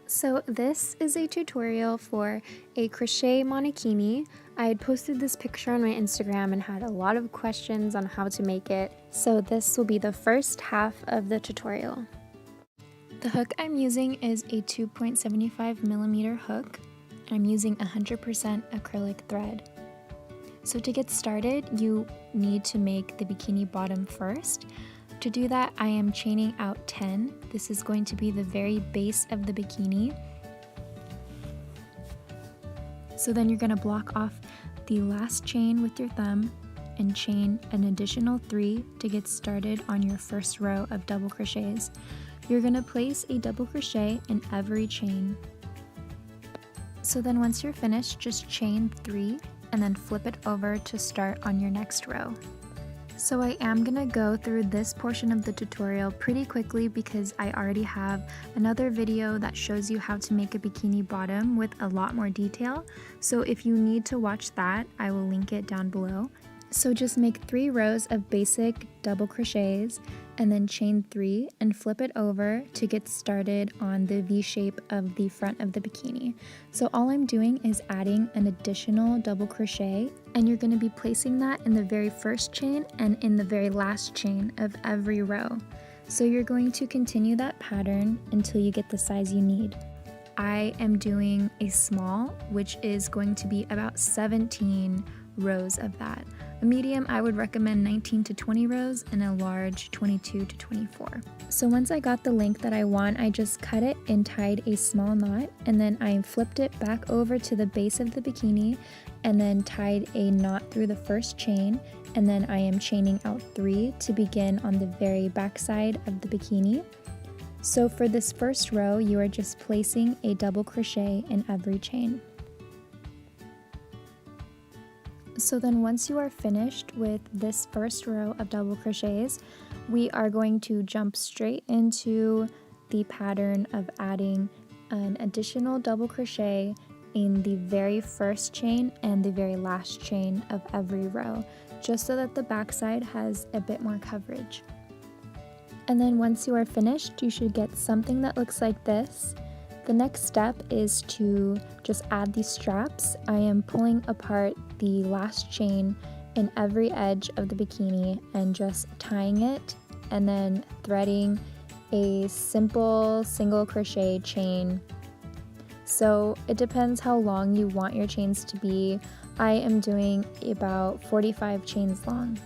So this is a tutorial for a Crochet Monokini. I had posted this picture on my Instagram and had a lot of questions on how to make it. So this will be the first half of the tutorial. The hook I'm using is a 2.75mm hook, and I'm using 100% acrylic thread. So to get started, you need to make the bikini bottom first. To do that, I am chaining out 10. This is going to be the very base of the bikini. So then you're going to block off the last chain with your thumb and chain an additional 3 to get started on your first row of double crochets. You're going to place a double crochet in every chain. So then once you're finished, just chain 3 and then flip it over to start on your next row. So I am going to go through this portion of the tutorial pretty quickly because I already have another video that shows you how to make a bikini bottom with a lot more detail. So if you need to watch that, I will link it down below. So just make 3 rows of basic double crochets and then chain 3 and flip it over to get started on the V shape of the front of the bikini. So all I'm doing is adding an additional double crochet, and you're going to be placing that in the very first chain and in the very last chain of every row. So you're going to continue that pattern until you get the size you need. I am doing a small, which is going to be about 17 rows of that. A medium, I would recommend 19 to 20 rows, and a large 22 to 24. So once I got the length that I want, I just cut it and tied a small knot, and then I flipped it back over to the base of the bikini and then tied a knot through the first chain, and then I am chaining out 3 to begin on the very back side of the bikini. So for this first row, you are just placing a double crochet in every chain. So then once you are finished with this first row of double crochets, we are going to jump straight into the pattern of adding an additional double crochet in the very first chain and the very last chain of every row, just so that the backside has a bit more coverage. And then once you are finished, you should get something that looks like this. The next step is to just add these straps. I am pulling apart the last chain in every edge of the bikini and just tying it and then threading a simple single crochet chain. So it depends how long you want your chains to be. I am doing about 45 chains long.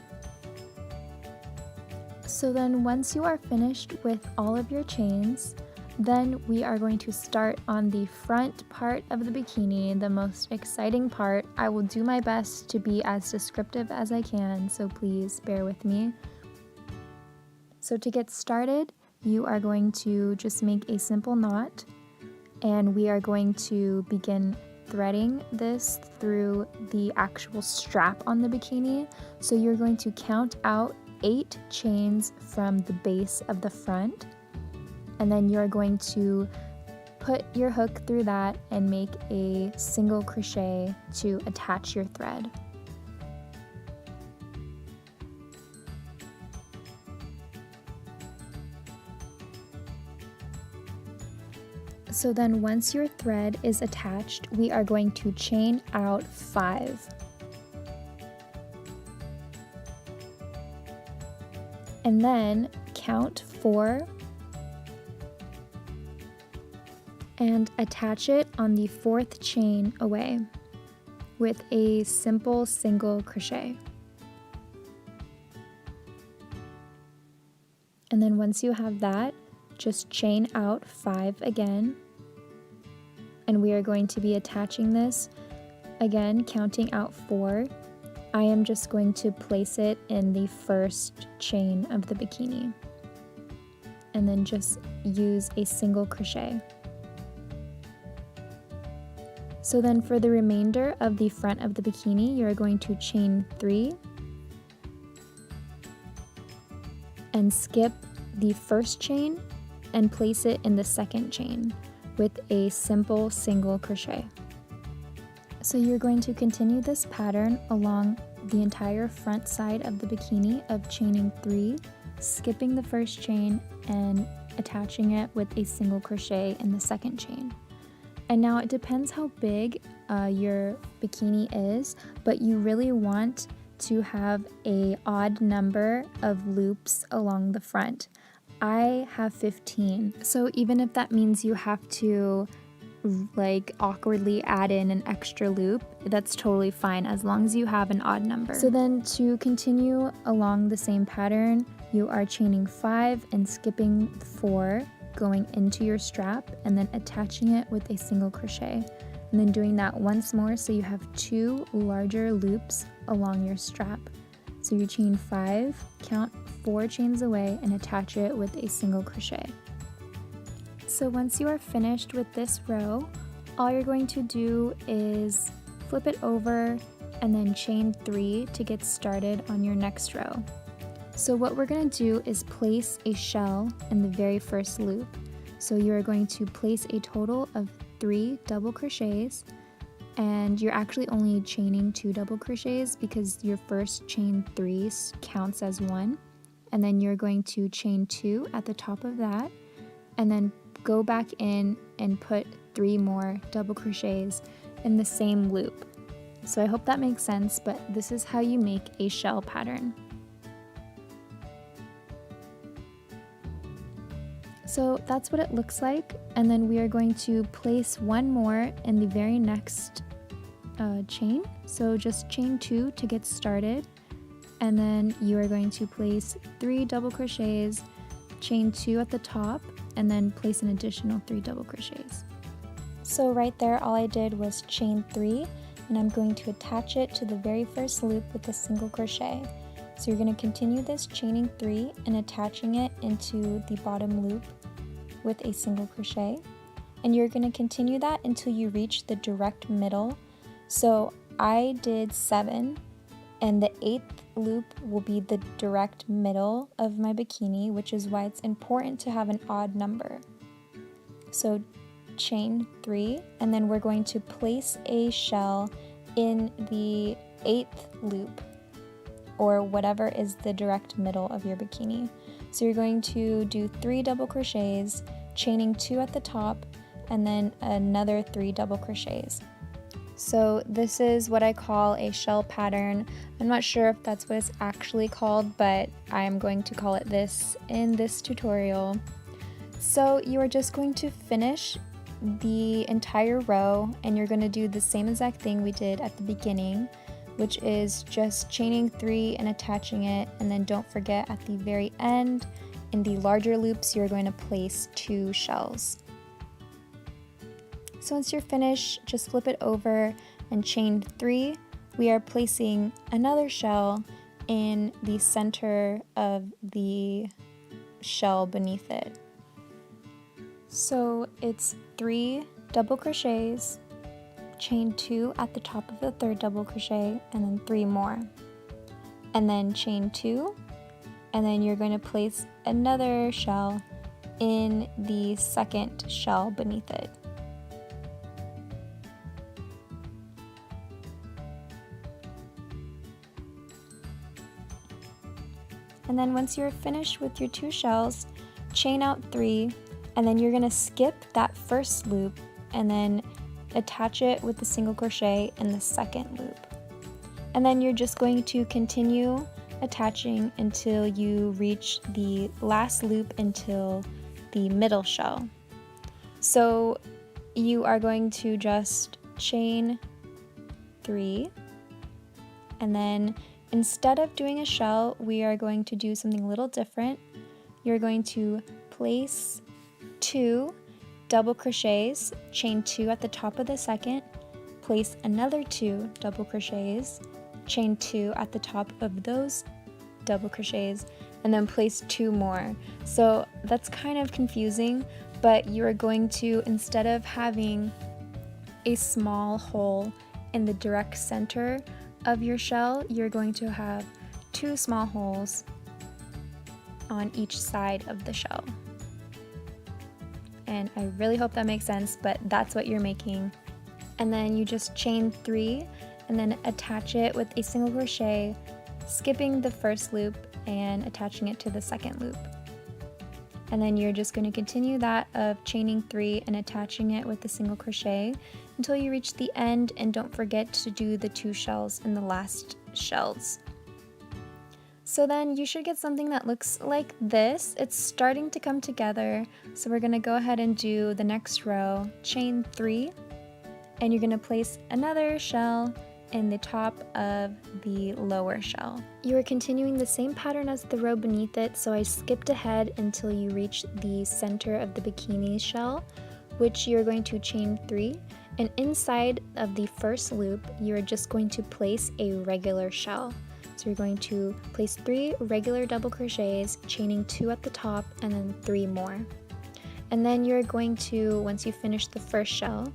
So then once you are finished with all of your chains, then we are going to start on the front part of the bikini, the most exciting part. I will do my best to be as descriptive as I can, so please bear with me. So to get started, you are going to just make a simple knot, and we are going to begin threading this through the actual strap on the bikini. So you're going to count out 8 chains from the base of the front, and then you're going to put your hook through that and make a single crochet to attach your thread. So then once your thread is attached, we are going to chain out 5. And then count 4 and attach it on the 4th chain away with a simple single crochet. And then once you have that, just chain out 5 again, and we are going to be attaching this again, counting out 4. I am just going to place it in the first chain of the bikini and then just use a single crochet. So then for the remainder of the front of the bikini, you're going to chain 3 and skip the first chain and place it in the second chain with a simple single crochet. So you're going to continue this pattern along the entire front side of the bikini of chaining 3, skipping the first chain, and attaching it with a single crochet in the second chain. And now it depends how big your bikini is, but you really want to have a odd number of loops along the front. I have 15, so even if that means you have to like awkwardly add in an extra loop, that's totally fine as long as you have an odd number. So then to continue along the same pattern, you are chaining 5 and skipping 4, going into your strap and then attaching it with a single crochet, and then doing that once more so you have 2 larger loops along your strap. So you chain 5, count 4 chains away, and attach it with a single crochet. So once you are finished with this row, all you're going to do is flip it over and then chain 3 to get started on your next row. So what we're going to do is place a shell in the very first loop. So you're going to place a total of 3 double crochets, and you're actually only chaining 2 double crochets because your first chain 3 counts as 1, and then you're going to chain 2 at the top of that, and then go back in and put 3 more double crochets in the same loop. So I hope that makes sense, but this is how you make a shell pattern. So that's what it looks like, and then we are going to place 1 more in the very next chain. So just chain 2 to get started, and then you are going to place 3 double crochets, chain 2 at the top, and then place an additional 3 double crochets. So right there all I did was chain 3, and I'm going to attach it to the very first loop with a single crochet. So you're going to continue this chaining 3 and attaching it into the bottom loop with a single crochet, and you're going to continue that until you reach the direct middle. So I did 7, and the 8th loop will be the direct middle of my bikini, which is why it's important to have an odd number. So chain 3, and then we're going to place a shell in the 8th loop, or whatever is the direct middle of your bikini. So you're going to do 3 double crochets, chaining 2 at the top, and then another 3 double crochets. So this is what I call a shell pattern. I'm not sure if that's what it's actually called, but I'm going to call it this in this tutorial. So you are just going to finish the entire row, and you're going to do the same exact thing we did at the beginning, which is just chaining 3 and attaching it, and then don't forget at the very end, in the larger loops, you're going to place 2 shells. So once you're finished, just flip it over and chain 3. We are placing another shell in the center of the shell beneath it. So it's 3 double crochets, chain 2 at the top of the 3rd double crochet, and then 3 more. And then chain 2, and then you're going to place another shell in the 2nd shell beneath it. And then once you're finished with your 2 shells, chain out 3, and then you're going to skip that first loop and then attach it with the single crochet in the 2nd loop. And then you're just going to continue attaching until you reach the last loop until the middle shell. So you are going to just chain 3, and then instead of doing a shell, we are going to do something a little different. You're going to place 2 double crochets, chain 2 at the top of the 2nd, place another 2 double crochets, chain 2 at the top of those double crochets, and then place 2 more. So that's kind of confusing, but you're going to, instead of having a small hole in the direct center of your shell, you're going to have 2 small holes on each side of the shell. And I really hope that makes sense, but that's what you're making. And then you just chain 3 and then attach it with a single crochet, skipping the first loop and attaching it to the 2nd loop. And then you're just going to continue that of chaining 3 and attaching it with a single crochet until you reach the end, and don't forget to do the 2 shells in the last shells. So then you should get something that looks like this. It's starting to come together, so we're going to go ahead and do the next row, chain 3, and you're going to place another shell in the top of the lower shell. You are continuing the same pattern as the row beneath it, so I skipped ahead until you reach the center of the bikini shell, which you're going to chain 3, and inside of the first loop you're just going to place a regular shell. So you're going to place 3 regular double crochets, chaining 2 at the top and then 3 more. And then you're going to, once you finish the first shell,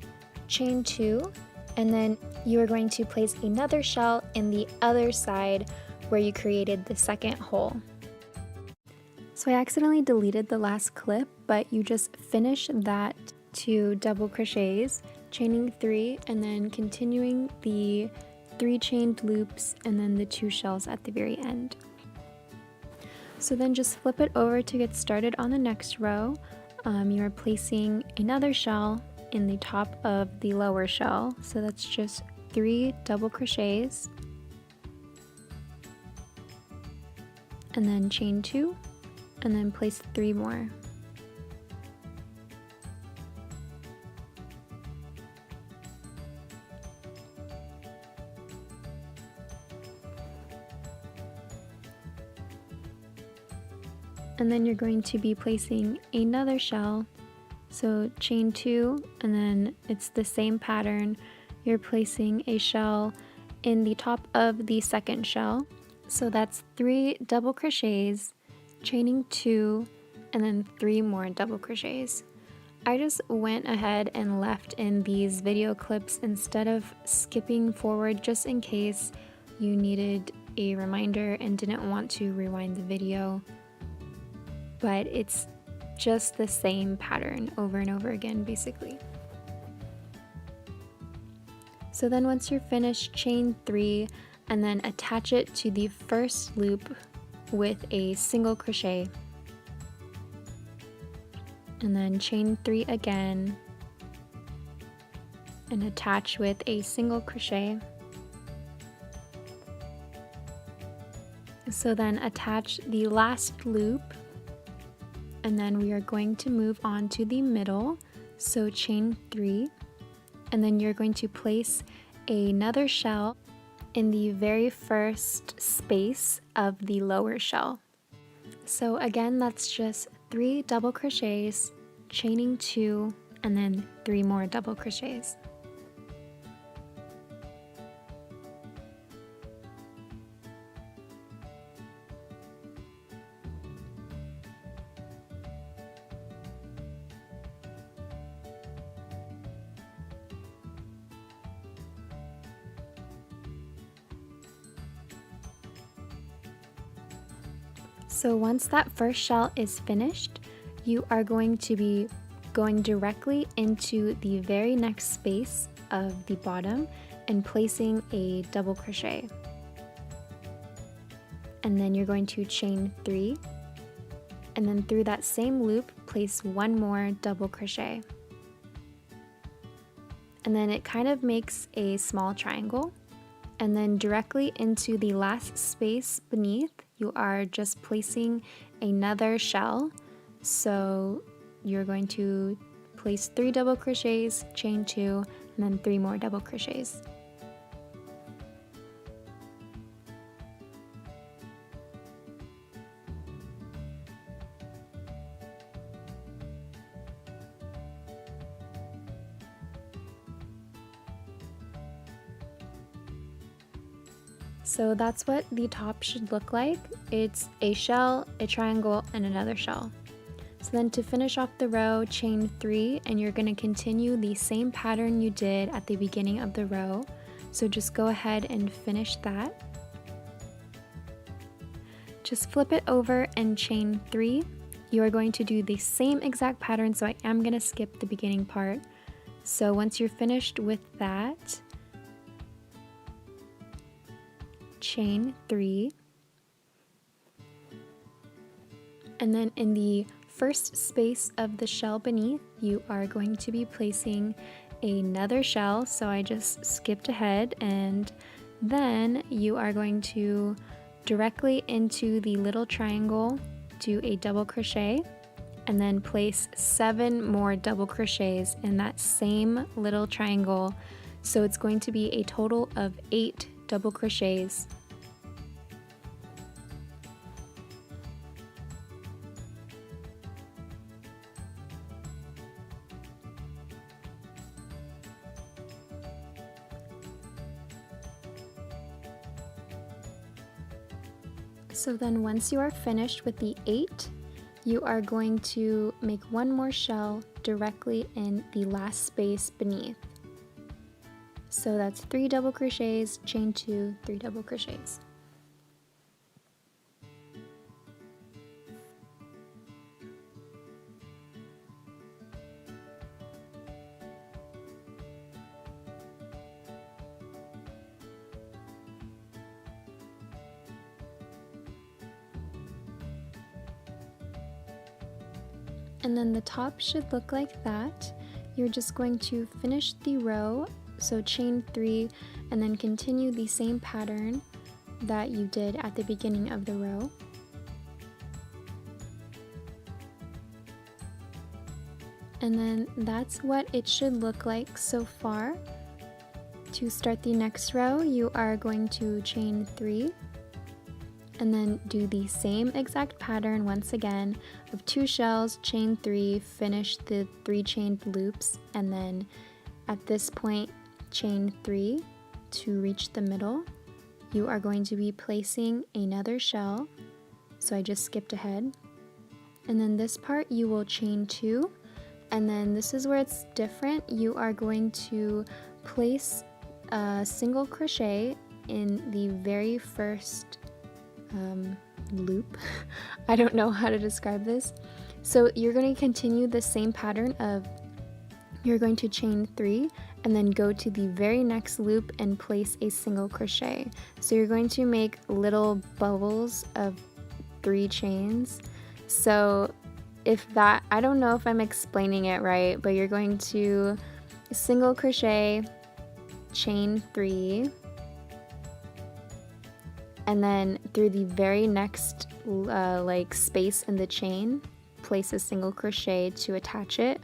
chain 2, and then you are going to place another shell in the other side where you created the second hole. So I accidentally deleted the last clip, but you just finish that 2 double crochets, chaining 3, and then continuing the 3 chained loops and then the 2 shells at the very end. So then just flip it over to get started on the next row. You are placing another shell in the top of the lower shell, so that's just 3 double crochets, and then chain 2, and then place 3 more. And then you're going to be placing another shell. So chain 2, and then it's the same pattern. You're placing a shell in the top of the second shell. So that's 3 double crochets, chaining 2, and then 3 more double crochets. I just went ahead and left in these video clips instead of skipping forward, just in case you needed a reminder and didn't want to rewind the video. But it's just the same pattern over and over again, basically. So then once you're finished, chain 3 and then attach it to the first loop with a single crochet, and then chain 3 again and attach with a single crochet. So then attach the last loop, and then we are going to move on to the middle. So chain 3, and then you're going to place another shell in the very first space of the lower shell. So again, that's just 3 double crochets, chaining 2, and then 3 more double crochets. So once that first shell is finished, you are going to be going directly into the very next space of the bottom and placing a double crochet. And then you're going to chain 3, and then through that same loop, place 1 more double crochet. And then it kind of makes a small triangle. And then directly into the last space beneath, you are just placing another shell. So you're going to place 3 double crochets, chain 2, and then 3 more double crochets. So that's what the top should look like. It's a shell, a triangle, and another shell. So then to finish off the row, chain 3, and you're going to continue the same pattern you did at the beginning of the row. So just go ahead and finish that. Just flip it over and chain 3. You are going to do the same exact pattern, so I am going to skip the beginning part. So once you're finished with that, chain 3, and then in the first space of the shell beneath, you are going to be placing another shell. So I just skipped ahead, and then you are going to directly into the little triangle do a double crochet, and then place 7 more double crochets in that same little triangle. So it's going to be a total of 8 double crochets. So then once you are finished with the 8, you are going to make one more shell directly in the last space beneath. So that's 3 double crochets, chain 2, 3 double crochets. And then the top should look like that. You're just going to finish the row, so chain 3, and then continue the same pattern that you did at the beginning of the row. And then that's what it should look like so far. To start the next row, you are going to chain 3, and then do the same exact pattern once again of 2 shells, chain 3, finish the 3 chained loops, and then at this point chain 3 to reach the middle. You are going to be placing another shell, so I just skipped ahead, and then this part you will chain 2, and then this is where it's different. You are going to place a single crochet in the very first loop. I don't know how to describe this. So you're going to continue the same pattern of you're going to chain 3 and then go to the very next loop and place a single crochet. So you're going to make little bubbles of 3 chains. So if that, I don't know if I'm explaining it right, but you're going to single crochet, chain 3, and then through the very next space in the chain, place a single crochet to attach it,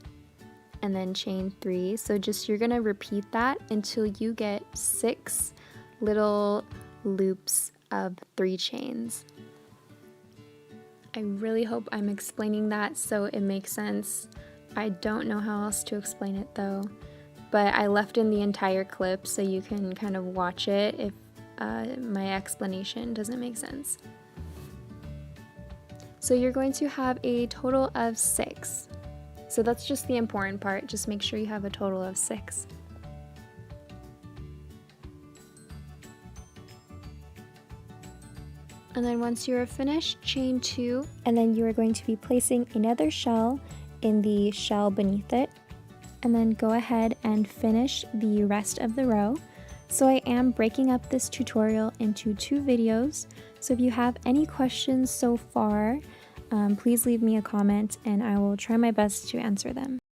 and then chain 3. So just you're gonna repeat that until you get 6 little loops of 3 chains. I really hope I'm explaining that so it makes sense. I don't know how else to explain it though, but I left in the entire clip so you can kind of watch it if my explanation doesn't make sense. So you're going to have a total of 6. So that's just the important part. Just make sure you have a total of 6. And then once you are finished, chain 2, and then you are going to be placing another shell in the shell beneath it, and then go ahead and finish the rest of the row. So I am breaking up this tutorial into 2 videos, so if you have any questions so far, please leave me a comment and I will try my best to answer them.